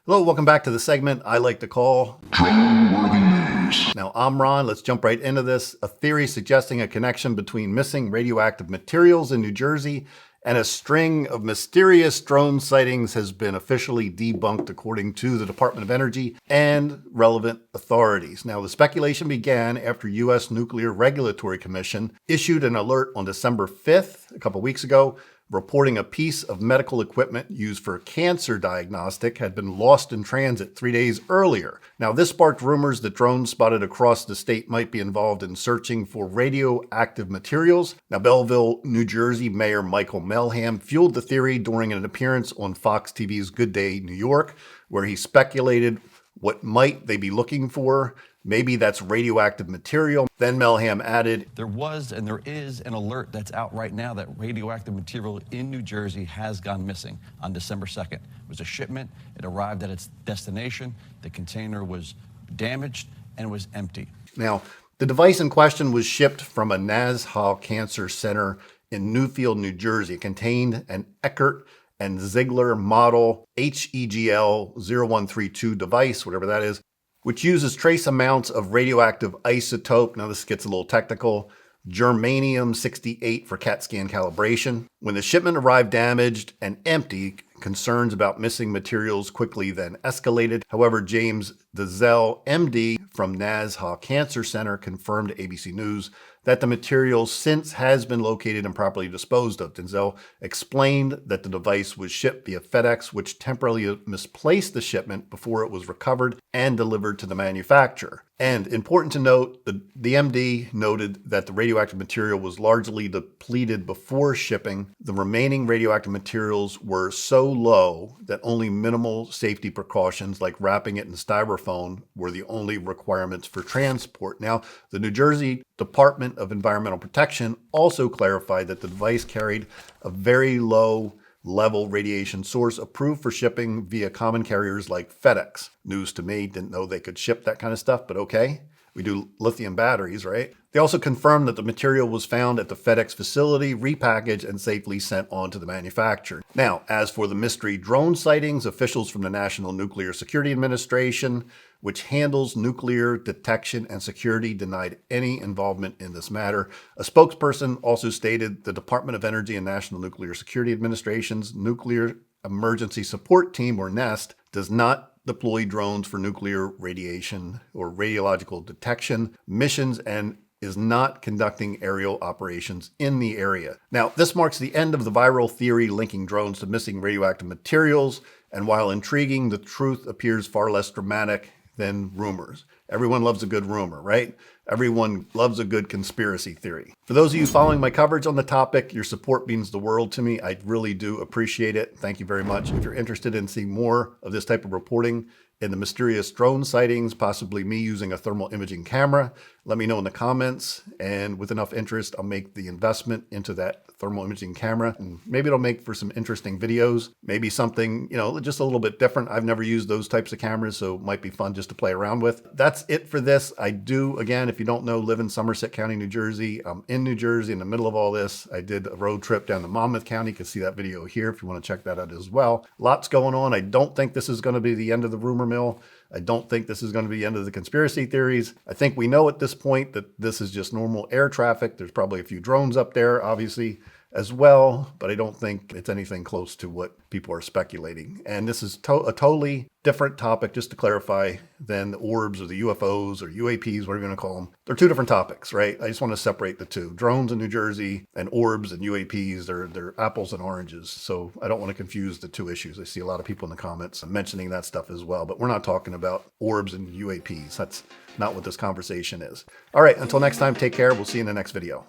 Hello, welcome back to the segment I like to call Drone-worthy news. Now, I'm Ron. Let's jump right into this. A theory suggesting a connection between missing radioactive materials in New Jersey and a string of mysterious drone sightings has been officially debunked, according to the Department of Energy and relevant authorities. Now, the speculation began after U.S. Nuclear Regulatory Commission issued an alert on December 5th, a couple weeks ago, reporting a piece of medical equipment used for cancer diagnostic had been lost in transit 3 days earlier. Now, this sparked rumors that drones spotted across the state might be involved in searching for radioactive materials. Now, Belleville, New Jersey Mayor Michael Melham fueled the theory during an appearance on Fox TV's Good Day New York, where he speculated what might they be looking for. Maybe that's radioactive material. Then Melham added, There was and there is an alert that's out right now that radioactive material in New Jersey has gone missing on December 2nd. It was a shipment. It arrived at its destination. The container was damaged and was empty. Now, the device in question was shipped from a Nassau Cancer Center in Newfield, New Jersey. It contained an Eckert and Ziegler model HEGL 0132 device, whatever that is, which uses trace amounts of radioactive isotope. Now this gets a little technical. Germanium-68 for CAT scan calibration. When the shipment arrived damaged and empty, concerns about missing materials quickly then escalated. However, James Dazell, MD from Nassau Cancer Center, confirmed to ABC News that the material since has been located and properly disposed of. Denzel explained that the device was shipped via FedEx, which temporarily misplaced the shipment before it was recovered and delivered to the manufacturer. And important to note, the MD noted that the radioactive material was largely depleted before shipping. The remaining radioactive materials were so low that only minimal safety precautions like wrapping it in styrofoam were the only requirements for transport. Now, the New Jersey Department of Environmental Protection also clarified that the device carried a very low level radiation source approved for shipping via common carriers like FedEx. News to me, didn't know they could ship that kind of stuff, but okay. We do lithium batteries, right? They also confirmed that the material was found at the FedEx facility, repackaged, and safely sent on to the manufacturer. Now, as for the mystery drone sightings, officials from the National Nuclear Security Administration, which handles nuclear detection and security, denied any involvement in this matter. A spokesperson also stated the Department of Energy and National Nuclear Security Administration's Nuclear Emergency Support Team, or NEST, does not deploy drones for nuclear radiation or radiological detection missions and is not conducting aerial operations in the area. Now, this marks the end of the viral theory linking drones to missing radioactive materials, and while intriguing, the truth appears far less dramatic than rumors. Everyone loves a good rumor, right? Everyone loves a good conspiracy theory. For those of you following my coverage on the topic, your support means the world to me. I really do appreciate it. Thank you very much. If you're interested in seeing more of this type of reporting and the mysterious drone sightings, possibly me using a thermal imaging camera, let me know in the comments. And with enough interest, I'll make the investment into that thermal imaging camera. And maybe it'll make for some interesting videos. Maybe something, just a little bit different. I've never used those types of cameras, so it might be fun just to play around with. That's it for this. I do, again, if you don't know, live in Somerset County, New Jersey. I'm in New Jersey in the middle of all this. I did a road trip down to Monmouth County. You can see that video here if you want to check that out as well. Lots going on. I don't think this is going to be the end of the rumor mill. I don't think this is going to be the end of the conspiracy theories. I think we know at this point that this is just normal air traffic. There's probably a few drones up there, obviously, as well, but I don't think it's anything close to what people are speculating. And this is a totally different topic, just to clarify, than the orbs or the UFOs or UAPs, whatever you want to call them. They're two different topics, right? I just want to separate the two. Drones in New Jersey and orbs and UAPs, they're apples and oranges. So I don't want to confuse the two issues. I see a lot of people in the comments mentioning that stuff as well, but we're not talking about orbs and UAPs. That's not what this conversation is. All right, until next time, take care. We'll see you in the next video.